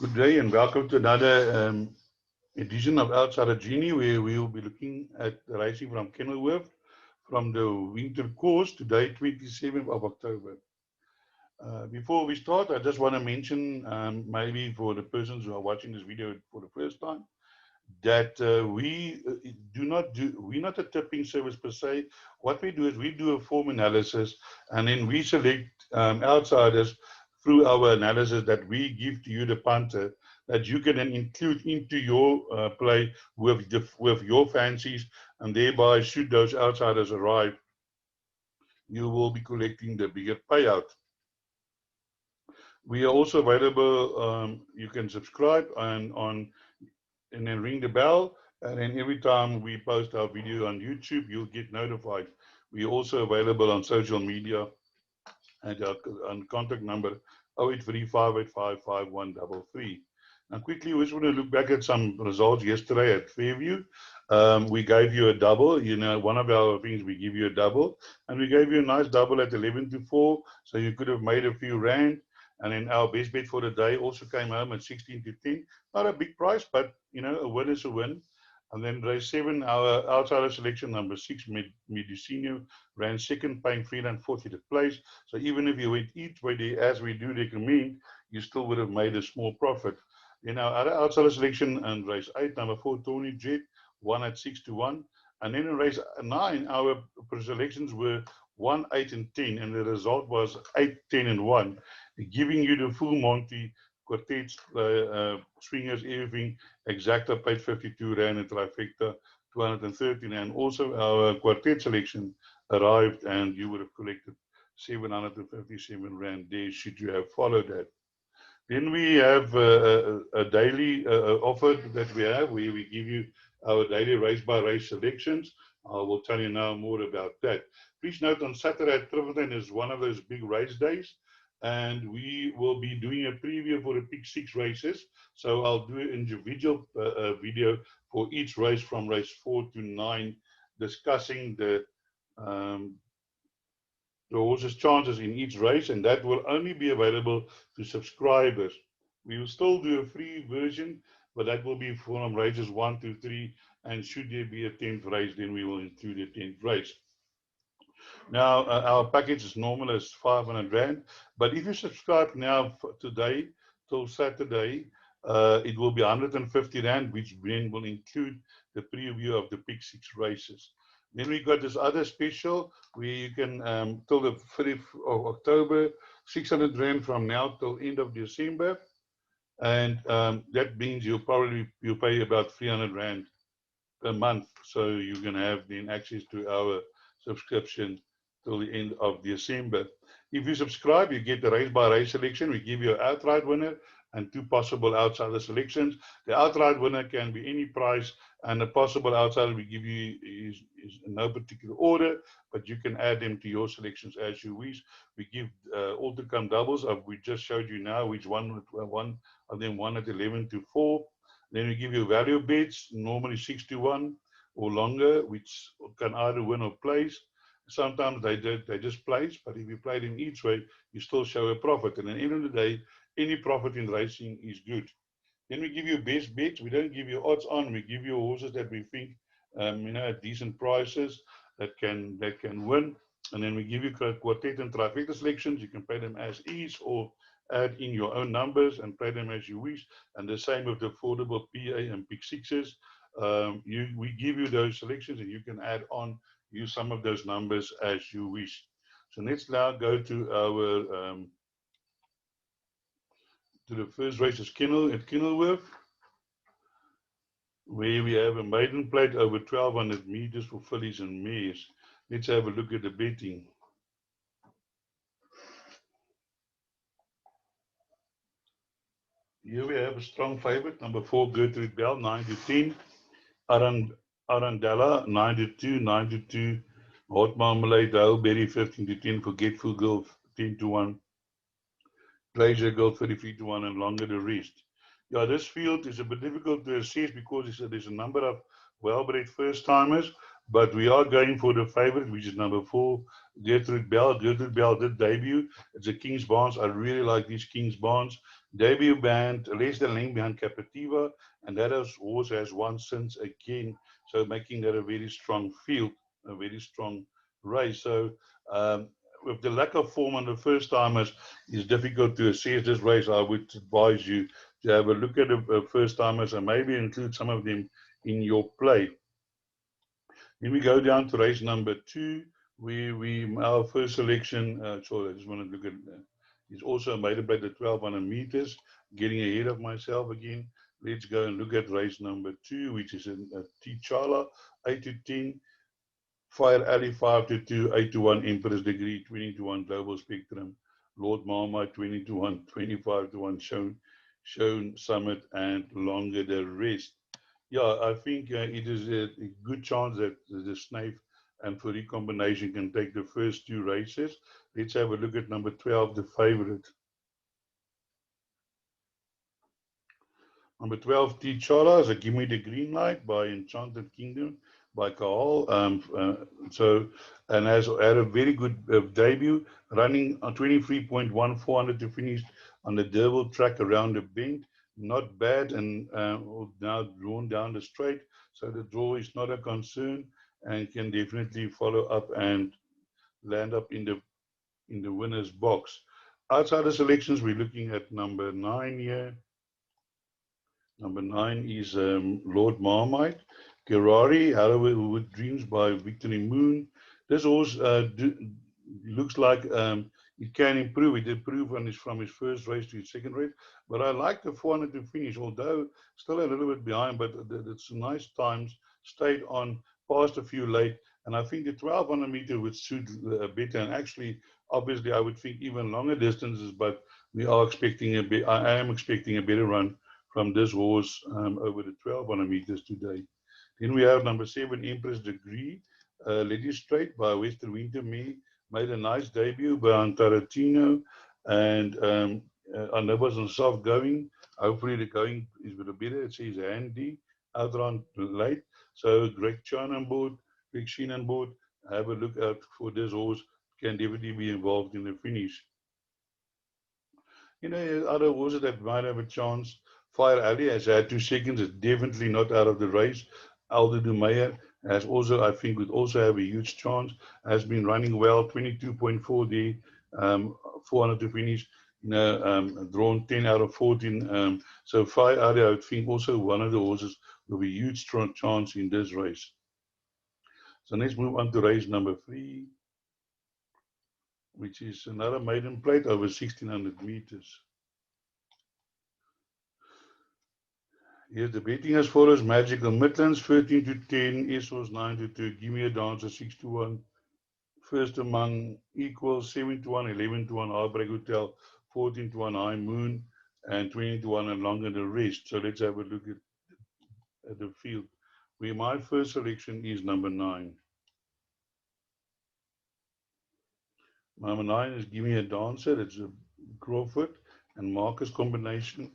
Good day and welcome to another edition of Outside of Genie, where we will be looking at racing from Kenilworth from the winter course today, 27th of October. Before we start, I just want to mention, maybe for the persons who are watching this video for the first time, that we're not a tipping service per se. What we do is we do a form analysis and then we select outsiders through our analysis that we give to you, the punter, that you can then include into your play with your fancies, and thereby should those outsiders arrive, you will be collecting the bigger payout. We are also available, you can subscribe and then ring the bell, and then every time we post our video on YouTube, you'll get notified. We're also available on social media and our contact number 0835855133. Now quickly, we just want to look back at some results yesterday at Fairview. We gave you a double, one of our things, we give you a double, and we gave you a nice double at 11-4, so you could have made a few rand. And then our best bet for the day also came home at 16-10. Not a big price, but a win is a win. And then race 7, our outsider selection number 6, Medicino, ran second, paying 340 to place. So even if you went each way, as we do recommend, you still would have made a small profit. Then our other outsider selection and race 8, number 4, Tony Jet, won at 6-1. And then in race 9, our selections were 1, 8, and 10, and the result was 8, 10, and 1, giving you the full Monty, quartets, swingers, everything, exacta paid 52 rand, and trifecta 213, and also our quartet selection arrived, and you would have collected 757 rand there should you have followed that. Then we have a daily offer that we have, where we give you our daily race by race selections. I will tell you now more about that. Please note, on Saturday at Trivelton is one of those big race days, and we will be doing a preview for the Pick 6 races. So I'll do an individual video for each race from race 4 to 9, discussing the horses' chances in each race, and that will only be available to subscribers. We will still do a free version, but that will be from races 1 to 3, and should there be a 10th race, then we will include a 10th race. Now, our package is normal as 500 rand, but if you subscribe now today till Saturday, it will be 150 rand, which then will include the preview of the Pick 6 races. Then we got this other special where you can, till the 5th of October, 600 rand from now till end of December. And that means you'll pay about 300 rand per month. So you can have then access to our subscription till the end of December. If you subscribe, you get the race by race selection. We give you an outright winner and 2 possible outsider selections. The outright winner can be any price, and the possible outsider we give you is in no particular order, but you can add them to your selections as you wish. We give all to come doubles of we just showed you now, which one of them won at 11-4. Then we give you value bets, normally 6-1 or longer, which can either win or place. Sometimes they just place, but if you play them each way, you still show a profit. And at the end of the day, any profit in racing is good. Then we give you best bets. We don't give you odds on. We give you horses that we think, at decent prices that can win. And then we give you quartet and trifecta selections. You can play them as is or add in your own numbers and play them as you wish. And the same with the affordable PA and Pick 6s. We give you those selections, and you can add on, use some of those numbers as you wish. So let's now go to our to the first race at Kenilworth, where we have a maiden plate over 1,200 meters for fillies and mares. Let's have a look at the betting. Here we have a strong favorite, number 4, Gertrude Bell, 9-10. Arandella, 9-2. Hot Marmalade, Daleberry, 15-10. Forgetful Girl, 10-1. Pleasure Girl, 33-1, and longer the rest. Yeah, this field is a bit difficult to assess because there's a number of well-bred first-timers, But we are going for the favorite, which is number 4, Gertrude Bell. Gertrude Bell did debut. It's a King's Barnes. I really like these King's Barnes. Debut band, less than length behind Capativa, and that horse has won since again, so making that a very strong field, a very strong race. So with the lack of form on the first timers, it's difficult to assess this race. I would advise you to have a look at the first timers and maybe include some of them in your play. Then we go down to race number 2. Our first selection. Sorry, I just want to look at. Is also made up by the 1200 meters. Getting ahead of myself again. Let's go and look at race number 2, which is a T'Challa 8 to 10. Fire Alley 5 to 2, 8 to 1, Emperor's Degree 20 to 1, Global Spectrum, Lord Marmite 20 to 1, 25 to 1, Shown Summit, and Longer the Rest. Yeah, I think it is a good chance that the Snape and Furry combination can take the first 2 races. Let's have a look at number 12, the favorite. Number 12, T'Challa is a Give Me the Green Light by Enchanted Kingdom by Caal. And has had a very good debut, running on 23.1, 400 to finish on the Derval track around the bend. Not bad, and now drawn down the straight, so the draw is not a concern and can definitely follow up and land up in the winner's box. Outside the selections, we're looking at number 9 here. Number 9 is Lord Marmite. Gerari, Hollywood Dreams by Victory Moon. This horse looks like it can improve. It improved from his first race to his second race. But I like the 400 to finish, although still a little bit behind, but it's nice times. Stayed on, passed a few late. And I think the 1200 meter would suit better. And actually, obviously, I would think even longer distances, but I am expecting a better run from this horse over the 1200 meters today. Then we have number 7, Empress Degree, Legislate by Western Wintermere. Made a nice debut by Tarantino, and I know it was on soft going. Hopefully the going is a bit better. It says handy, outrun late. So Greg Chan on board, Greg Sheen on board. Have a look out for this horse. Can definitely be involved in the finish. Other horses that might have a chance. Fire Alley has had 2 seconds. It's definitely not out of the race. Aldo de Meyer has also, I think, would also have a huge chance. Has been running well, 22.4 there, 400 to finish. Drawn 10 out of 14. So Fire Alley, I would think, also one of the horses with a huge strong chance in this race. So let's move on to race number 3, which is another maiden plate over 1600 meters. Here's the betting as follows. Magical Midlands 13 to 10, Essos 9 to 2, Give Me a Dancer 6 to 1, First Among Equals 7 to 1, 11 to 1, Heartbreak Hotel 14 to 1, High Moon, and 20 to 1, and Longer the Rest. So let's have a look at the field. Where my first selection is number 9. Number 9 is Give Me a Dancer. It's a Crawford and Marcus combination.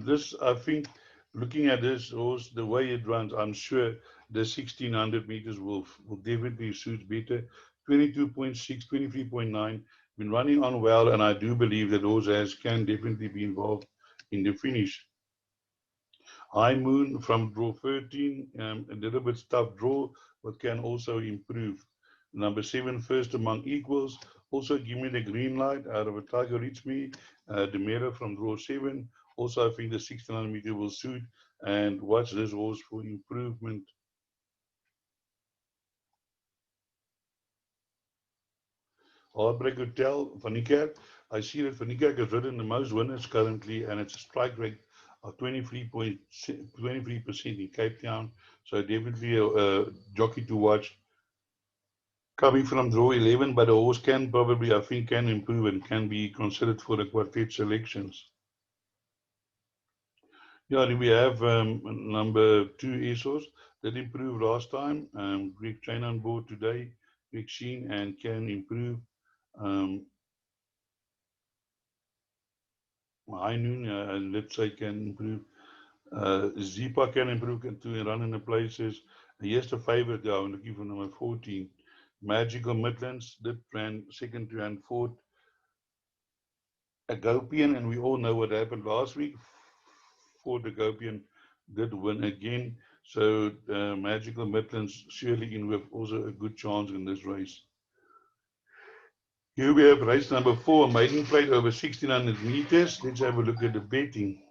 This, I think, looking at this horse, the way it runs, I'm sure the 1600 meters will definitely suit better. 22.6, 23.9, been running on well, and I do believe that horse can definitely be involved in the finish. High Moon from draw 13, a little bit tough draw, but can also improve. Number 7, First Among Equals. Also, Give Me the Green Light out of a Tiger Reach Me. Demera from draw 7. Also, I think the 1600 meter will suit. And watch this horse for improvement. Heartbreak Hotel, Van Niekerk. I see that Van Niekerk has ridden the most winners currently, and it's a strike rate of 23% in Cape Town. So definitely a jockey to watch. Coming from draw 11, but the horse can probably, I think, can improve and can be considered for the quartet selections. Yeah, we have number 2 Essos that improved last time. Greg Chain on board today, Greg Sheen, and can improve. High Noon, let's say, can improve. Zipa can improve to run in the places. Here's the favorite though, I'm looking for number 14. Magical Midlands did ran second to and fourth. Agopian, and we all know what happened last week. Ford Agopian did win again. So Magical Midlands surely in with also a good chance in this race. Here we have race number 4, maiden plate over 1600 meters. Let's have a look at the betting.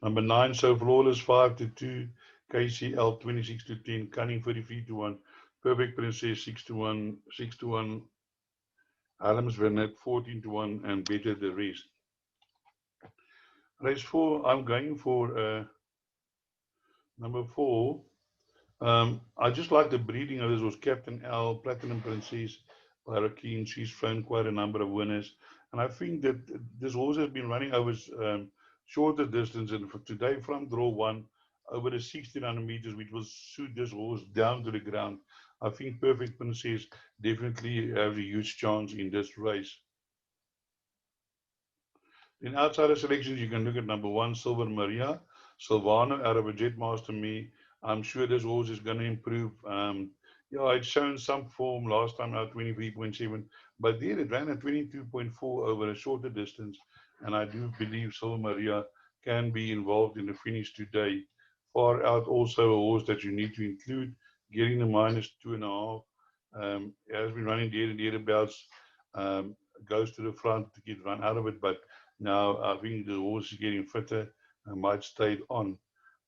Number 9, So Flawless 5-2, KCL 26-10, Cunning 33-1, Perfect Princess 6-1, 6-1, Adams Vernet 14-1, and Better the Rest. Race 4, I'm going for number 4. I just like the breeding of this. Was Captain L, Platinum Princess, Barakeen. She's thrown quite a number of winners. And I think that this horse has been running over shorter distance. And for today, from draw 1, over the 1600 meters, which will suit this horse down to the ground. I think Perfect Princess definitely has a huge chance in this race. In outsider selections, you can look at number 1, Silver Maria. Silvano out of a Jetmaster Me. I'm sure this horse is going to improve. Yeah, it's shown some form last time out 23.7, but there it ran at 22.4 over a shorter distance. And I do believe Silver Maria can be involved in the finish today. Far out also a horse that you need to include, getting the -2.5. It has been running there and thereabouts. Goes to the front to get run out of it, but now I think the horse is getting fitter and might stay on.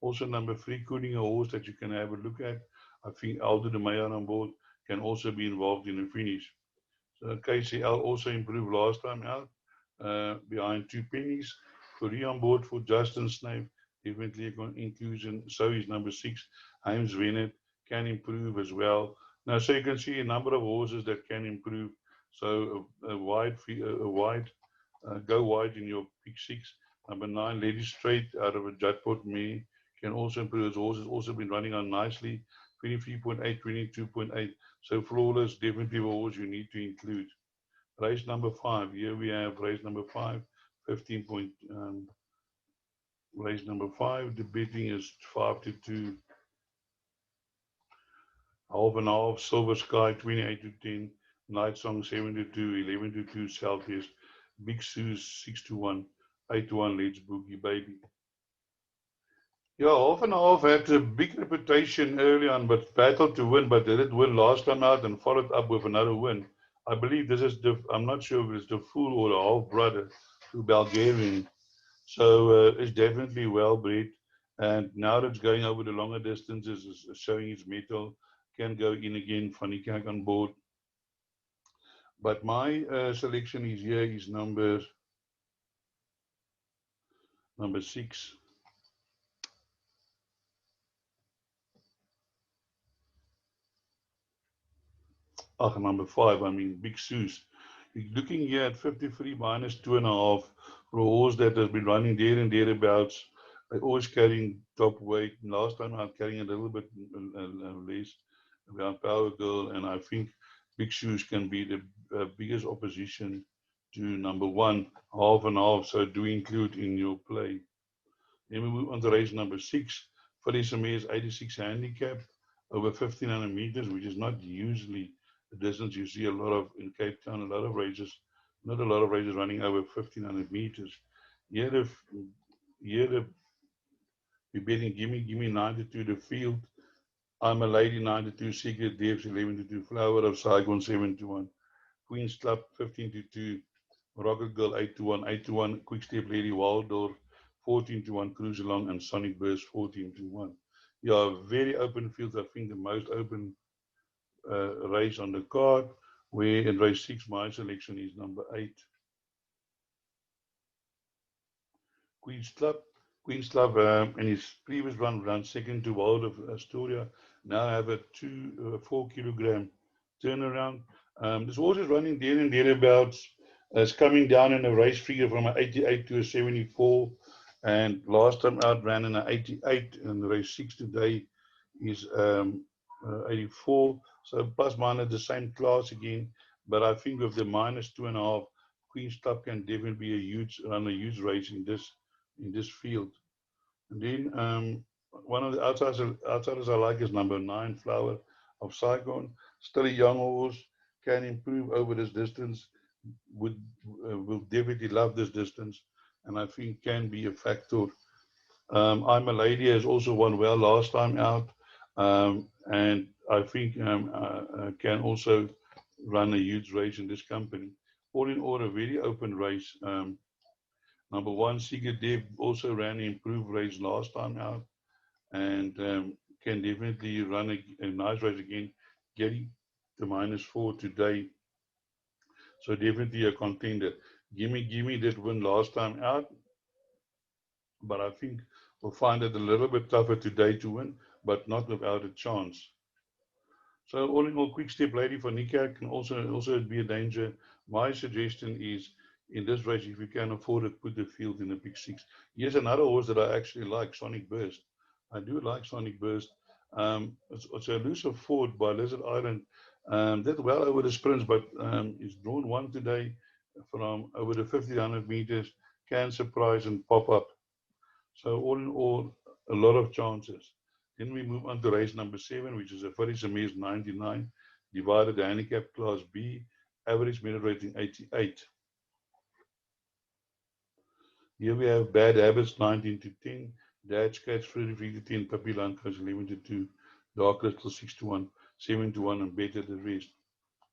Also number 3, Koenig, a horse that you can have a look at. I think Aldo de Meyer on board can also be involved in the finish. So KCL also improved last time out behind 2 pennies. Korea on board for Justin Snape, definitely an inclusion. So is number 6, James Vennet, can improve as well. Now, so you can see a number of horses that can improve. So a wide go wide in your pick 6. Number 9, Lady Straight out of a Jadpot Me can also improve. His horse has also been running on nicely. 23.8, 22.8. So Flawless, definitely a horse you need to include. Race number 5. Here we have race number 5. 15 point. Race number 5. The betting is 5-2. Half and half. Silver Sky 28-10. Night Song 7-2. 11-2. Southeast. Big Sue's 6-1. 8-1. Let's Boogie Baby. Yeah, half and half had a big reputation early on, but battled to win, but they did win last time out and followed up with another win. I believe this is I'm not sure if it's the full or the half brother to Bulgarian. So it's definitely well bred. And now that it's going over the longer distances, is showing its mettle, can go in again, Funny Kak on board. But my selection is here is number 6. Number 5, I mean, Big Sue's. You're looking here at 53 -2.5 for a horse that has been running there and thereabouts. They're always carrying top weight. Last time I'm carrying a little bit less around Power Girl, and I think Big Shoes can be the biggest opposition to number 1, half and half. So do include in your play. Then we move on to race number 6. Felicia Mayer's 86 handicap over 1500 meters, which is not usually the distance you see a lot of in Cape Town. A lot of races, not a lot of races running over 1500 meters. Here we're betting Gimme 92 the field. I'm a Lady 92, Secret Depths 11-2, Flower of Saigon 7-1, Queen's Club 15-2, Rocket Girl 8-1, 8-1, Quick Step Lady Waldorf 14-1, Cruise Along, and Sonic Burst 14-1. Yeah, very open fields. I think the most open race on the card, where in race 6 my selection is number 8. Queen's Club in his previous run ran second to World of Astoria. Now have a 4 kilogram turnaround. This horse is running there and thereabouts. It's coming down in a race figure from an 88 to a 74. And last time out ran in an 88, and the race 6 today is 84. So plus minus the same class again. But I think with the -2.5, Queen Stop can definitely be run a huge race in this field. And then one of the outsiders I like is number 9, Flower of Saigon. Still a young horse, can improve over this distance. Will definitely love this distance, and I think can be a factor. I'm a Lady has also won well last time out, and I think can also run a huge race in this company. All in all, a very open race. Number 1, Secret Dev also ran an improved race last time out, and can definitely run a nice race again, getting the -4 today. So definitely a contender. Gimme did win last time out, but I think we'll find it a little bit tougher today to win, but not without a chance. So all in all, Quick Step Lady for Nika can also be a danger. My suggestion is, in this race, if you can afford it, put the field in the pick 6. Here's another horse that I actually like, Sonic Burst. I do like Sonic Burst. It's a elusive forward by Lizard Island. Did well over the sprints, but it's drawn 1 today from over the 1500 meters. Can surprise and pop up. So all in all, a lot of chances. Then we move on to race number 7, which is a Farisamis 99, divided handicap class B, average merit rating 88. Here we have Bad Habits 19 to 10, Dad's Catch 33 to 10, Puppy Lancos 11 to 2, Dark Crystal 6 to 1, 7 to 1, and Better the rest.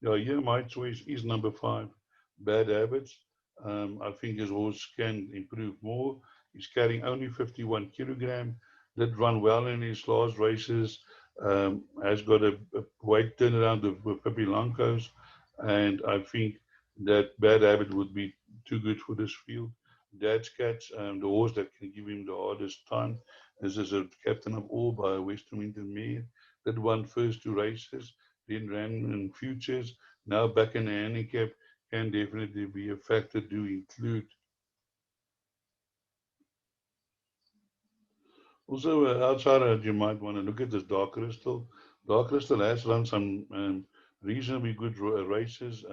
Yeah, here my choice is number 5, Bad Habits. I think his horse can improve more. He's carrying only 51 kilogram. Did run well in his last races. Has got a weight turnaround with Pippi Lancos, and I think that Bad Habit would be too good for this field. Dad's Catch, the horse that can give him the hardest time. This is a captain of all by Western Winter Mare. That won first 2 races, then ran in futures. Now back in the handicap, can definitely be a factor to include. Also, outside you might want to look at this Dark Crystal. Dark Crystal has run some reasonably good races.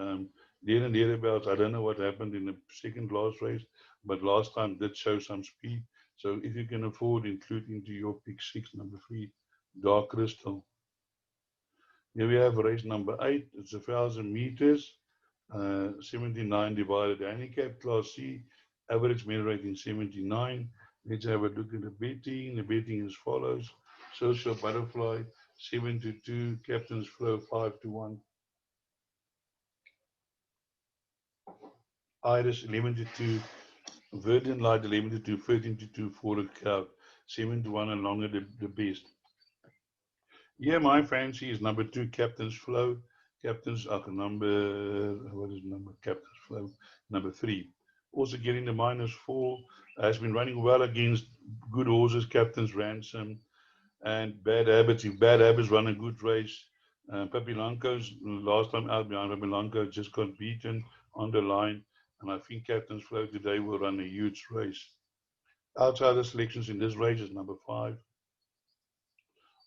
There and thereabouts, I don't know what happened in the second last race, but last time did show some speed. So if you can afford, include into your pick 6, number 3, Dark Crystal. Here we have race number 8. It's 1,000 meters, 79 divided handicap class C, average merit rating 79. Let's have a look at the betting. The betting is as follows: Social Butterfly 7 to 2, Captain's Flow 5 to 1, Iris 11 to 2, Verdant Light 11 to 2, 13 to 2, for the crowd 7 to 1, and longer the best. Yeah, my fancy is number 2, Captain's Flow. Captain's number, what is number? Captain's Flow, number 3. Also getting the -4. Has been running well against good horses, Captain's Ransom and Bad Habits. If Bad Habits run a good race, Puppy Lancos, last time out behind Puppy Lancos, just got beaten on the line. And I think Captain's Flow today will run a huge race. Outside the selections in this race is number 5,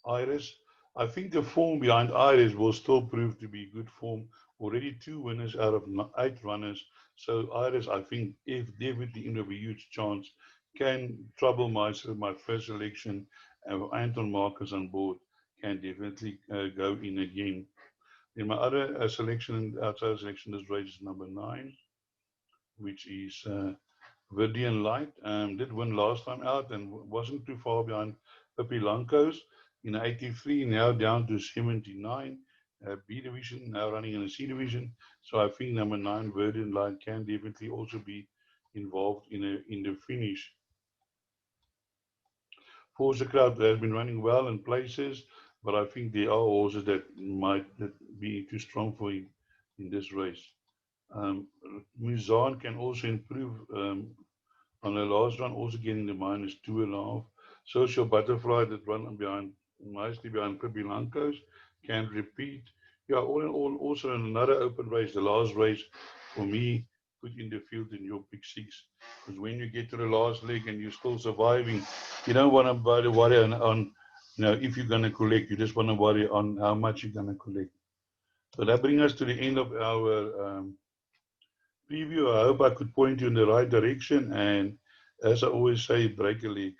Iris. I think the form behind Iris will still prove to be good form. Already 2 winners out of 8 runners. So Iris, I think, if definitely in a huge chance, can trouble my first selection. Anton Marcus on board can definitely go in again. In my other selection, outside selection, this race is number 9, which is Verdian Light. Did win last time out and wasn't too far behind Pippi Lancos in 83, now down to 79. B division, now running in the C division. So I think number 9, Verdian Light, can definitely also be involved in the finish. Forza Crowd has been running well in places, but I think there are horses that might be too strong for him in this race. Muzan can also improve on the last run, also getting the -2.5. Social Butterfly that run nicely behind Pippi Lancos can repeat. Yeah, all in all, also in another open race, the last race for me, put in the field in your pick 6. Because when you get to the last leg and you're still surviving, you don't want to worry on if you're going to collect. You just want to worry on how much you're going to collect. So that brings us to the end of our preview. I hope I could point you in the right direction. And as I always say, break a leg.